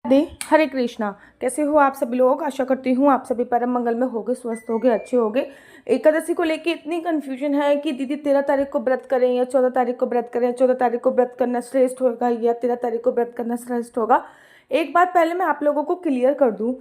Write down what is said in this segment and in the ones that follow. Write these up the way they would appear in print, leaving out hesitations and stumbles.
दे हरे कृष्णा। कैसे हो आप सभी लोग? आशा करती हूँ आप सभी परम मंगल में होगे, स्वस्थ होगे, अच्छे होगे। एकादशी को लेके इतनी कंफ्यूजन है कि दीदी 13 तारीख को व्रत करें या 14 तारीख को व्रत करें, 14 तारीख को व्रत करना श्रेष्ठ होगा या 13 तारीख को व्रत करना श्रेष्ठ होगा। एक बात पहले मैं आप लोगों को क्लियर कर दूं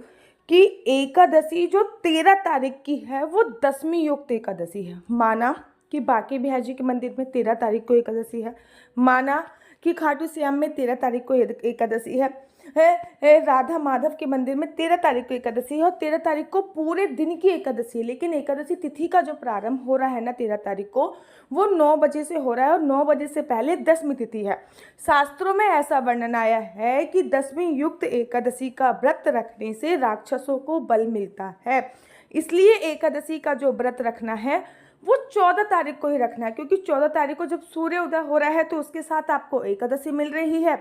कि एकादशी जो 13 तारीख की है वो 10वीं युक्त एकादशी है। माना कि बांके बिहारी जी के मंदिर में 13 तारीख को एकादशी है, माना कि खाटू श्याम में 13 तारीख को एकादशी है, राधा माधव के मंदिर में 13 तारीख को एकादशी है और 13 तारीख को पूरे दिन की एकादशी है। लेकिन एकादशी तिथि का जो प्रारंभ हो रहा है ना 13 तारीख को, वो 9 बजे से हो रहा है और 9 बजे से पहले 10वीं तिथि है। शास्त्रों में ऐसा वर्णन आया है कि 10वीं युक्त एकादशी का व्रत रखने से राक्षसों को बल मिलता है। इसलिए एकादशी का जो व्रत रखना है वो 14 तारीख को ही रखना है, क्योंकि 14 तारीख को जब सूर्य उदय हो रहा है तो उसके साथ आपको एकादशी मिल रही है,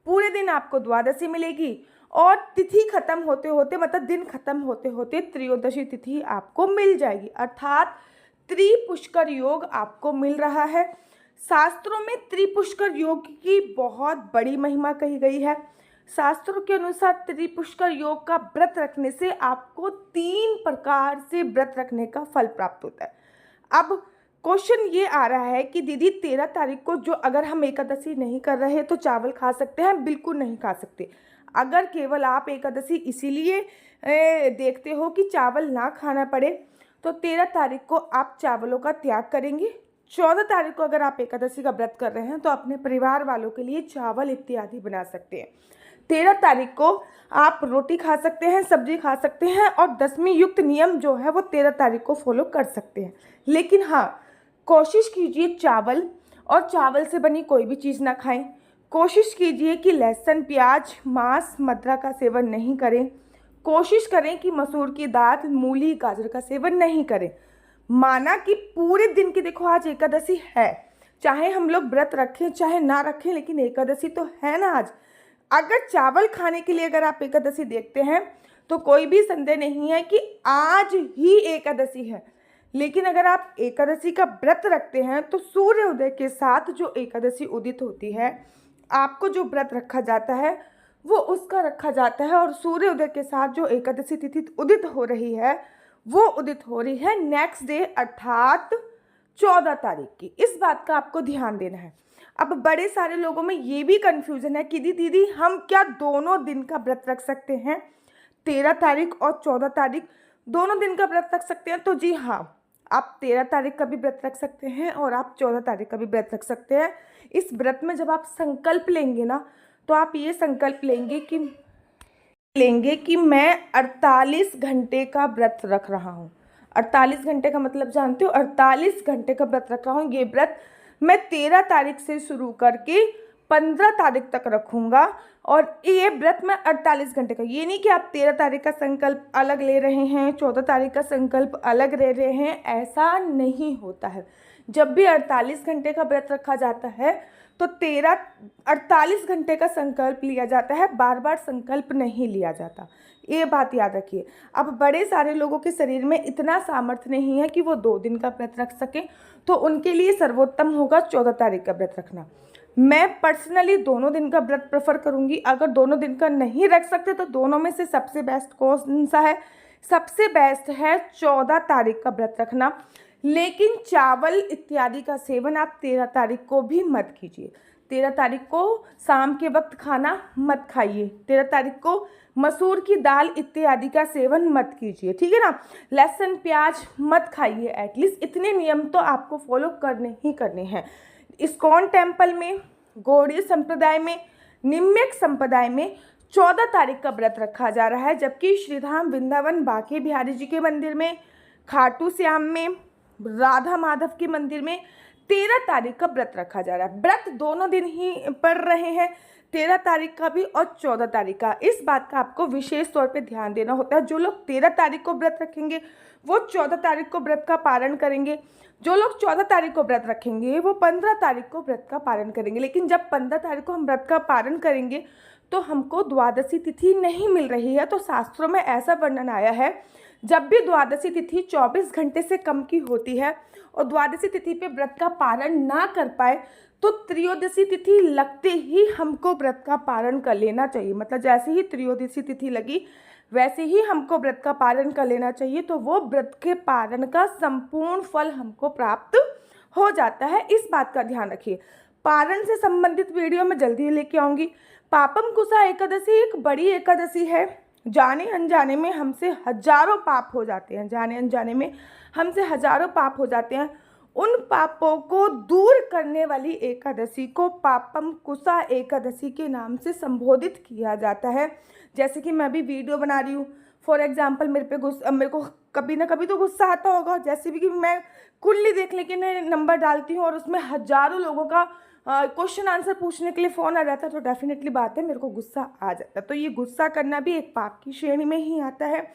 पूरे दिन आपको द्वादशी मिलेगी और तिथि खत्म होते होते मतलब दिन खत्म होते होते त्रयोदशी तिथि आपको मिल जाएगी, अर्थात त्रिपुष्कर योग आपको मिल रहा है। शास्त्रों में त्रिपुष्कर योग की बहुत बड़ी महिमा कही गई है। शास्त्रों के अनुसार त्रिपुष्कर योग का व्रत रखने से आपको 3 प्रकार से व्रत रखने का फल प्राप्त होता है। अब क्वेश्चन ये आ रहा है कि दीदी 13 तारीख को जो अगर हम एकादशी नहीं कर रहे तो चावल खा सकते हैं? बिल्कुल नहीं खा सकते। अगर केवल आप एकादशी इसीलिए देखते हो कि चावल ना खाना पड़े तो 13 तारीख को आप चावलों का त्याग करेंगे। 14 तारीख को अगर आप एकादशी का व्रत कर रहे हैं तो अपने परिवार वालों के लिए चावल इत्यादि बना सकते हैं। 13 तारीख को आप रोटी खा सकते हैं, सब्जी खा सकते हैं और 10वीं युक्त नियम जो है वो 13 तारीख को फॉलो कर सकते हैं। लेकिन हाँ, कोशिश कीजिए चावल और चावल से बनी कोई भी चीज़ ना खाएं। कोशिश कीजिए कि लहसुन, प्याज, मांस, मदिरा का सेवन नहीं करें। कोशिश करें कि मसूर की दाल, मूली, गाजर का सेवन नहीं करें। माना कि पूरे दिन की, देखो आज एकादशी है, चाहे हम लोग व्रत रखें चाहे ना रखें, लेकिन एकादशी तो है ना आज। अगर चावल खाने के लिए अगर आप एकादशी देखते हैं तो कोई भी संदेह नहीं है कि आज ही एकादशी है। लेकिन अगर आप एकादशी का व्रत रखते हैं तो सूर्य उदय के साथ जो एकादशी उदित होती है, आपको जो व्रत रखा जाता है वो उसका रखा जाता है, और सूर्य उदय के साथ जो एकादशी तिथि उदित हो रही है वो उदित हो रही है नेक्स्ट डे अर्थात 14 तारीख की। इस बात का आपको ध्यान देना है। अब बड़े सारे लोगों में ये भी कन्फ्यूजन है कि दीदी हम क्या दोनों दिन का व्रत रख सकते हैं? 13 तारीख और 14 तारीख दोनों दिन का व्रत रख सकते हैं? तो जी हाँ, आप 13 तारीख का भी व्रत रख सकते हैं और आप 14 तारीख का भी व्रत रख सकते हैं। इस व्रत में जब आप संकल्प लेंगे ना, तो आप ये संकल्प लेंगे कि मैं 48 घंटे का व्रत रख रहा हूँ। 48 घंटे का मतलब जानते हो? 48 घंटे का व्रत रख रहा हूँ। ये व्रत मैं 13 तारीख से शुरू करके 15 तारीख तक रखूँगा और ये व्रत मैं 48 घंटे का, ये नहीं कि आप 13 तारीख का संकल्प अलग ले रहे हैं, 14 तारीख का संकल्प अलग ले रहे हैं, ऐसा नहीं होता है। जब भी 48 घंटे का व्रत रखा जाता है तो 48 घंटे का संकल्प लिया जाता है, बार बार संकल्प नहीं लिया जाता। ये बात याद रखिए। अब बड़े सारे लोगों के शरीर में इतना सामर्थ्य नहीं है कि वो 2 दिन का व्रत रख सकें, तो उनके लिए सर्वोत्तम होगा 14 तारीख का व्रत रखना। मैं पर्सनली दोनों दिन का व्रत प्रेफर करूंगी। अगर दोनों दिन का नहीं रख सकते तो दोनों में से सबसे बेस्ट कौन सा है? सबसे बेस्ट है 14 तारीख का व्रत रखना। लेकिन चावल इत्यादि का सेवन आप 13 तारीख को भी मत कीजिए। 13 तारीख को शाम के वक्त खाना मत खाइए। 13 तारीख को मसूर की दाल इत्यादि का सेवन मत कीजिए, ठीक है ना। लहसुन, प्याज मत खाइए। एटलीस्ट इतने नियम तो आपको फॉलो करने ही करने हैं। इस्कॉन टेम्पल में, गौड़ीय संप्रदाय में, निम्नक संप्रदाय में 14 तारीख का व्रत रखा जा रहा है, जबकि श्रीधाम, वृंदावन, बांके बिहारी जी के मंदिर में, खाटू श्याम में, राधा माधव के मंदिर में 13 तारीख का व्रत रखा जा रहा है। व्रत दोनों दिन ही पड़ रहे हैं, 13 तारीख का भी और 14 तारीख का। इस बात का आपको विशेष तौर पे ध्यान देना होता है। जो लोग 13 तारीख को व्रत रखेंगे वो 14 तारीख को व्रत का पालन करेंगे। जो लोग 14 तारीख को व्रत रखेंगे वो 15 तारीख को व्रत का पालन करेंगे। लेकिन जब 15 तारीख को हम व्रत का पालन करेंगे तो हमको द्वादशी तिथि नहीं मिल रही है। तो शास्त्रों में ऐसा वर्णन आया है, जब भी द्वादशी तिथि 24 घंटे से कम की होती है और द्वादशी तिथि पे व्रत का पालन ना कर पाए तो त्रयोदशी तिथि लगते ही हमको व्रत का पालन कर लेना चाहिए। मतलब जैसे ही त्रयोदशी तिथि लगी वैसे ही हमको व्रत का पालन कर लेना चाहिए, तो वो व्रत के पालन का संपूर्ण फल हमको प्राप्त हो जाता है। इस बात का ध्यान रखिए। पारण से संबंधित वीडियो मैं जल्दी लेके आऊँगी। पापम कुसा एकादशी एक बड़ी एकादशी है। जाने अनजाने में हमसे हजारों पाप हो जाते हैं, जाने अनजाने में हमसे हजारों पाप हो जाते हैं। उन पापों को दूर करने वाली एकादशी को पापम कुसा एकादशी के नाम से संबोधित किया जाता है। जैसे कि मैं भी वीडियो बना रही हूँ, फॉर एग्जाम्पल मेरे को कभी ना कभी तो गुस्सा आता होगा। जैसे भी कि मैं कुंडली देख लेके नंबर डालती हूँ और उसमें हजारों लोगों का क्वेश्चन आंसर पूछने के लिए फ़ोन आ जाता है, तो डेफिनेटली बात है मेरे को गुस्सा आ जाता है। तो ये गुस्सा करना भी एक पाप की श्रेणी में ही आता है,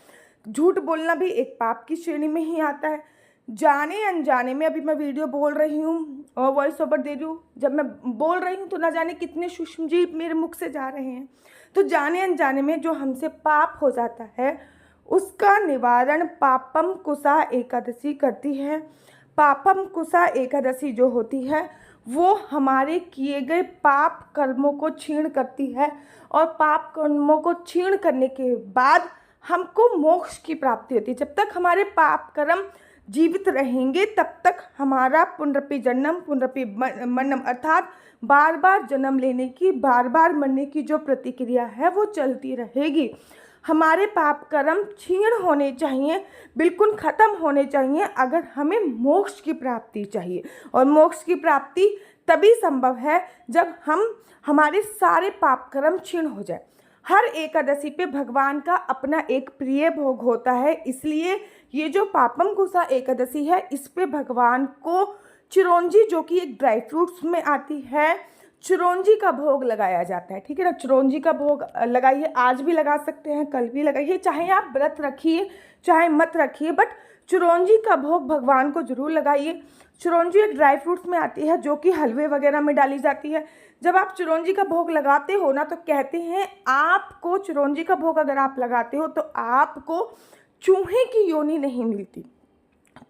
झूठ बोलना भी एक पाप की श्रेणी में ही आता है। जाने अनजाने में अभी मैं वीडियो बोल रही हूँ और वॉइस ओवर दे रही हूँ, जब मैं बोल रही हूँ तो ना जाने कितने सूक्ष्म जीव मेरे मुख से जा रहे हैं। तो जाने अनजाने में जो हमसे पाप हो जाता है उसका निवारण पापम कुसा एकादशी करती है। पापम कुसा एकादशी जो होती है वो हमारे किए गए पाप कर्मों को क्षीण करती है, और पाप कर्मों को क्षीण करने के बाद हमको मोक्ष की प्राप्ति होती है। जब तक हमारे पाप कर्म जीवित रहेंगे तब तक हमारा पुनरपि जन्म पुनरपि मरणम अर्थात बार बार जन्म लेने की, बार बार मरने की जो प्रतिक्रिया है वो चलती रहेगी। हमारे पाप कर्म क्षीण होने चाहिए, बिल्कुल ख़त्म होने चाहिए अगर हमें मोक्ष की प्राप्ति चाहिए। और मोक्ष की प्राप्ति तभी संभव है जब हमारे सारे पाप कर्म क्षीण हो जाए। हर एकादशी पे भगवान का अपना एक प्रिय भोग होता है, इसलिए ये जो पापम कुसा एकादशी है इस पे भगवान को चिरौंजी, जो कि एक ड्राई फ्रूट्स में आती है, चिरौंजी का भोग लगाया जाता है। ठीक है ना, चिरौंजी का भोग लगाइए, आज भी लगा सकते हैं, कल भी लगाइए, चाहे आप व्रत रखिए चाहे मत रखिए, बट चिरौंजी का भोग भगवान को जरूर लगाइए। चिरौंजी एक ड्राई फ्रूट्स में आती है जो कि हलवे वगैरह में डाली जाती है। जब आप चिरौंजी का भोग लगाते हो ना, तो कहते हैं आपको चिरौंजी का भोग अगर आप लगाते हो तो आपको चूहे की योनि नहीं मिलती।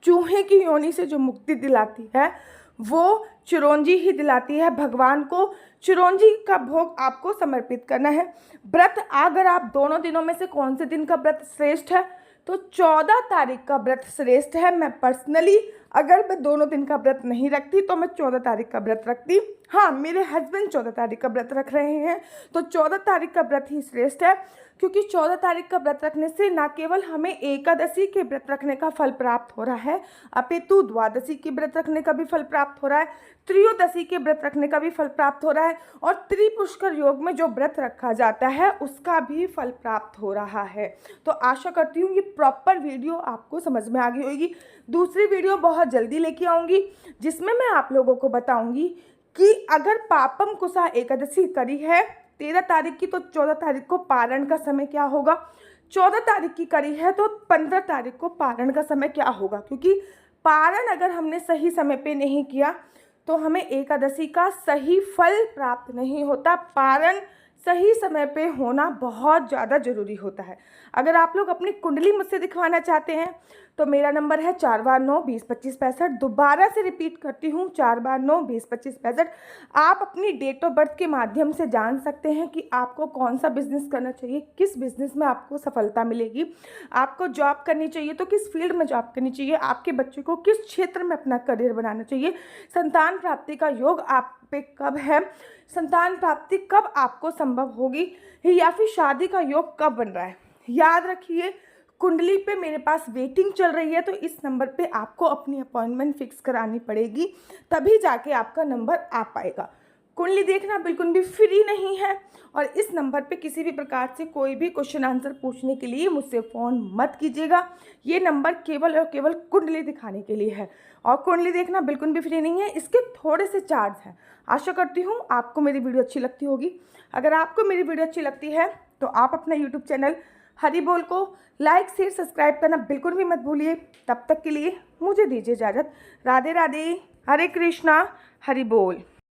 चूहे की योनि से जो मुक्ति दिलाती है वो चिरौंजी ही दिलाती है। भगवान को चिरौंजी का भोग आपको समर्पित करना है। व्रत अगर आप दोनों दिनों में से कौन से दिन का व्रत श्रेष्ठ है, तो 14 तारीख का व्रत श्रेष्ठ है। मैं पर्सनली अगर मैं दोनों दिन का व्रत नहीं रखती तो मैं 14 तारीख का व्रत रखती। हाँ, मेरे हस्बैंड 14 तारीख का व्रत रख रहे हैं तो 14 तारीख का व्रत ही श्रेष्ठ है, क्योंकि 14 तारीख का व्रत रखने से न केवल हमें एकादशी के व्रत रखने का फल प्राप्त हो रहा है, अपितु द्वादशी के व्रत रखने का भी फल प्राप्त हो रहा है, त्रयोदशी के व्रत रखने का भी फल प्राप्त हो रहा है, और त्रिपुष्कर योग में जो व्रत रखा जाता है उसका भी फल प्राप्त हो रहा है। तो आशा करती हूँ ये प्रॉपर वीडियो आपको समझ में आ गई होगी। दूसरी वीडियो बहुत जल्दी लेके आऊँगी जिसमें मैं आप लोगों को बताऊँगी कि अगर पापम कुसा एकादशी करी है 13 तारीख की तो 14 तारीख को पारण का समय क्या होगा, 14 तारीख की करी है तो 15 तारीख को पारण का समय क्या होगा। क्योंकि पारण अगर हमने सही समय पे नहीं किया तो हमें एकादशी का सही फल प्राप्त नहीं होता। पारण सही समय पे होना बहुत ज़्यादा ज़रूरी होता है। अगर आप लोग अपनी कुंडली मुझसे दिखवाना चाहते हैं तो मेरा नंबर है 4/9-20-25-65। दोबारा से रिपीट करती हूँ, 4/9-20-25-65। आप अपनी डेट ऑफ बर्थ के माध्यम से जान सकते हैं कि आपको कौन सा बिजनेस करना चाहिए, किस बिजनेस में आपको सफलता मिलेगी, आपको जॉब करनी चाहिए तो किस फील्ड में जॉब करनी चाहिए, आपके बच्चे को किस क्षेत्र में अपना करियर बनाना चाहिए, संतान प्राप्ति का योग आप पे कब है, संतान प्राप्ति कब आपको संभव होगी, या फिर शादी का योग कब बन रहा है। याद रखिए, कुंडली पे मेरे पास वेटिंग चल रही है, तो इस नंबर पे आपको अपनी अपॉइंटमेंट फिक्स करानी पड़ेगी, तभी जाके आपका नंबर आ पाएगा। कुंडली देखना बिल्कुल भी फ्री नहीं है, और इस नंबर पे किसी भी प्रकार से कोई भी क्वेश्चन आंसर पूछने के लिए मुझसे फ़ोन मत कीजिएगा। ये नंबर केवल और केवल कुंडली दिखाने के लिए है, और कुंडली देखना बिल्कुल भी फ्री नहीं है, इसके थोड़े से चार्ज हैं। आशा करती हूँ आपको मेरी वीडियो अच्छी लगती होगी। अगर आपको मेरी वीडियो अच्छी लगती है तो आप अपना यूट्यूब चैनल हरि बोल को लाइक शेयर सब्सक्राइब करना बिल्कुल भी मत भूलिए। तब तक के लिए मुझे दीजिए इजाज़त। राधे राधे, हरे कृष्णा, हरि बोल।